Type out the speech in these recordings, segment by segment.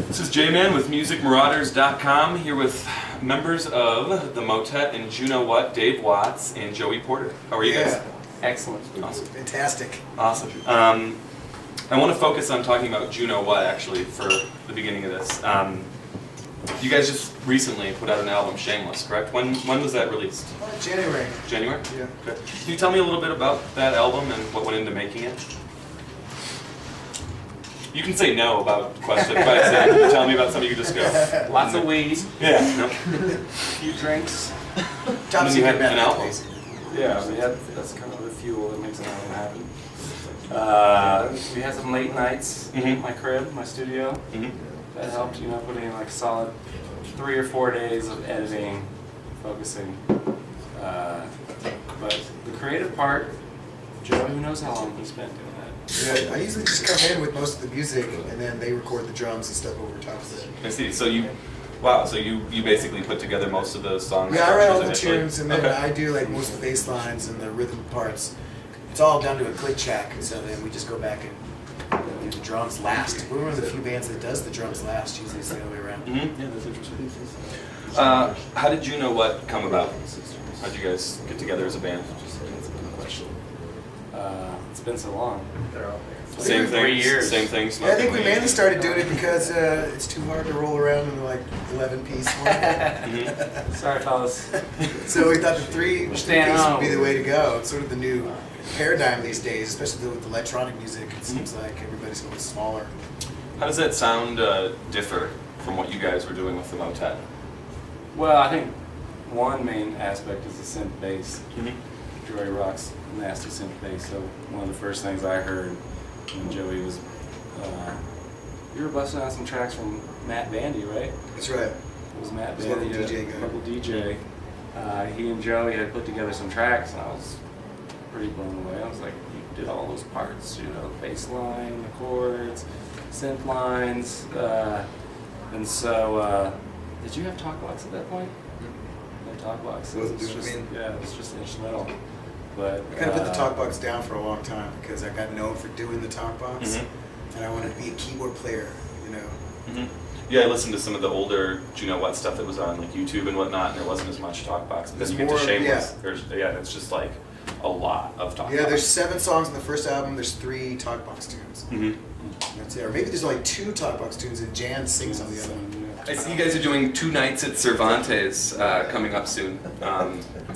This is J-Man with MusicMarauders.com, here with members of the Motet and Juno What, Dave Watts and Joey Porter. How are you guys? Excellent. Awesome. Fantastic. Awesome. I want to focus on talking about Juno What, actually, for the beginning of this. You guys just recently put out an album, Shameless, correct? When was that released? January. January? Yeah. Okay. Can you tell me a little bit about that album and what went into making it? You can say no about the question, but tell me about something you just go. Lots of weed. Yeah. No. A few drinks. Top And then you had secret an method, album. basically. Yeah, that's kind of the fuel that makes it all happen. We had some late nights in my crib, my studio. That helped, putting in like solid 3 or 4 days of editing, focusing. But the creative part, Joe, who knows how long he spent doing that. Yeah, I usually just come in with most of the music, and then they record the drums and stuff over top of it. I see. So you basically put together most of those songs? Yeah, I write all the initially? tunes, and then Okay. I do like most of the bass lines and the rhythm parts. It's all down to a click track, so then we just go back and do the drums last. We're one of the few bands that does the drums last. Usually it's the other way around. Yeah, that's interesting. How did Juno What come about? How did you guys get together as a band? It's been so long. Same thing. 3 years. Same thing. Yeah, I think we mainly started doing it because it's too hard to roll around in like 11-piece one. Sorry, fellas. So we thought the three pieces would be the home. way to go. It's sort of the new paradigm these days, especially with electronic music. It seems like everybody's going smaller. How does that sound differ from what you guys were doing with the Motet? Well, I think one main aspect is the synth bass. Joey rocks nasty synth bass, so one of the first things I heard when Joey was, you were busting out some tracks from Matt Bandy, right? That's right. It was Matt His Bandy, local DJ guy. local DJ. He and Joey had put together some tracks, and I was pretty blown away. I was like, you did all those parts, the bass line, the chords, synth lines, and so, did you have talk box at that point? No talk box. Wasn't It was doing just, it. yeah, it was just instrumental. But I kind of put the talk box down for a long time because I got known for doing the talk box, and I wanted to be a keyboard player, Yeah, I listened to some of the older Juno What stuff that was on like YouTube and whatnot, and there wasn't as much talkbox. But then you get to more, Shameless. It's just like a lot of talkbox. Yeah, there's 7 songs in the first album. There's 3 talk box tunes. That's it. Or maybe there's only 2 talk box tunes, and Jan sings on the other one. I see you guys are doing 2 nights at Cervantes coming up soon.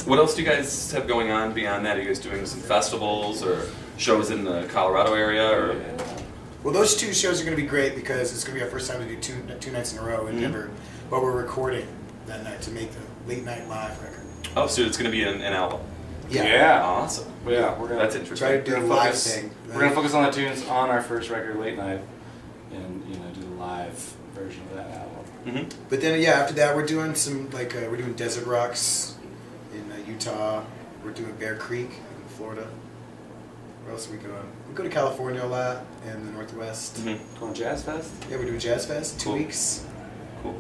What else do you guys have going on beyond that? Are you guys doing some festivals or shows in the Colorado area? Or Well, those 2 shows are going to be great because it's going to be our first time to do two nights in a row in Denver. But we're recording that night to make the late night live record. oh, so it's going to be an album. Yeah. Awesome. Yeah, we're gonna That's interesting. Try to do a We're live gonna thing. We're gonna focus on the tunes on our first record, Late Night, and do the live version of that album. But then, after that, we're doing some we're doing Desert Rocks in Utah. We're doing Bear Creek in Florida. Where else are we going? We go to California a lot and the Northwest. Going Jazz Fest? Yeah, we're doing Jazz Fest 2 Cool. weeks. Cool.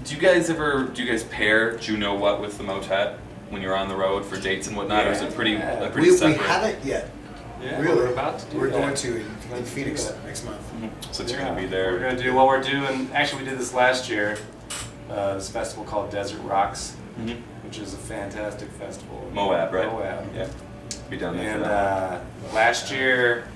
Do you guys pair Juno What with the Motet when you're on the road for dates and whatnot, or is it pretty We separate? haven't yet. Yeah, Really? we're about to do We're that. going to in Let's do Phoenix that. next month. Since you're going to be there. We're going to do what we're doing. Actually, we did this last year. This festival called Desert Rocks, which is a fantastic festival. Moab, right? Moab. Yeah. Be down there And for that. last year,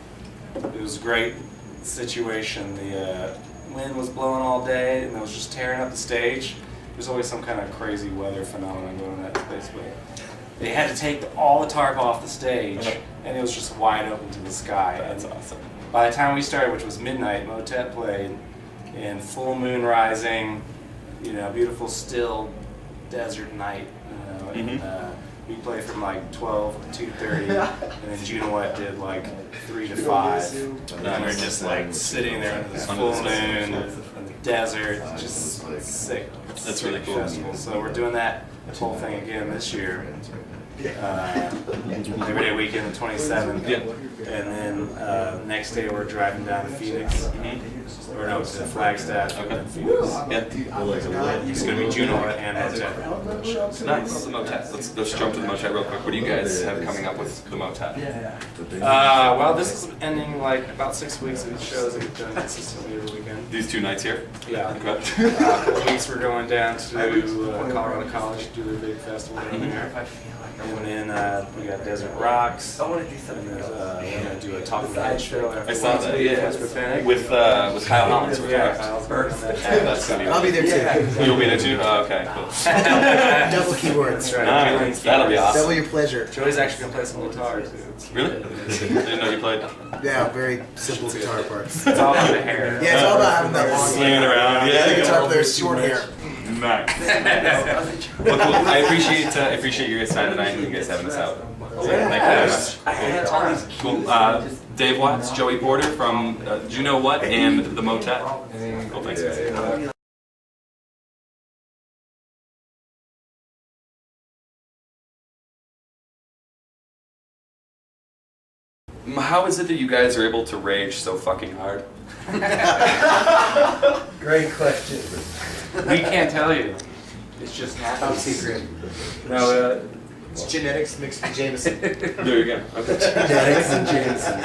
it was a great situation. The wind was blowing all day, and it was just tearing up the stage. There's always some kind of crazy weather phenomenon going on in that place, but they had to take all the tarp off the stage, and it was just wide open to the sky. That's and awesome. by the time we started, which was midnight, Motet played, and full moon rising, beautiful still desert night, and we played from like 12 to 2:30, and then Juno What did like 3 to 5, and we're just like sitting there in this full moon, in the desert, just sick. That's really cool. Festival. So we're doing that whole thing again this year. Labor Day weekend, the 27th. Yeah. And then next day we're driving down to Phoenix. Or no, to Flagstaff and then Phoenix. Yeah. It's going to be Juno and Motet. Nice. The Motet. Let's jump to the Motet real quick. What do you guys have coming up with the Motet? Well, this is ending like about 6 weeks of shows that we've done consistently every weekend. These 2 nights here? Yeah. Okay. Couple weeks we're going down to Colorado College to do their big festival down there. And then we got Desert Rocks. And there's, we're going to do a Talking Head show after I saw that, yeah. With With Kyle Hollins, yeah, correct? Kyle's working on that. Yeah, that's gonna be I'll be there too. You'll be there too? Oh, okay, cool. Double keywords. That's right. Nice. That'll be awesome. Double your pleasure. Joey's actually going to play some guitar too. Really? Didn't know you played. Yeah, very simple guitar parts. It's all about the hair. Yeah, it's all about having that long Swinging hair. around, The yeah. other guitar player's short hair. Nice. Well, cool. I appreciate your guys' time tonight and you guys having us out. Thank you very much. I had time. Cool. Dave Watts, Joey Porter from Juno What and the Motet. Cool, thanks guys. How is it that you guys are able to rage so fucking hard? Great question. We can't tell you. It's just Top happening. secret. No, It's genetics mixed with Jameson. There you go. Okay. Genetics and Jameson.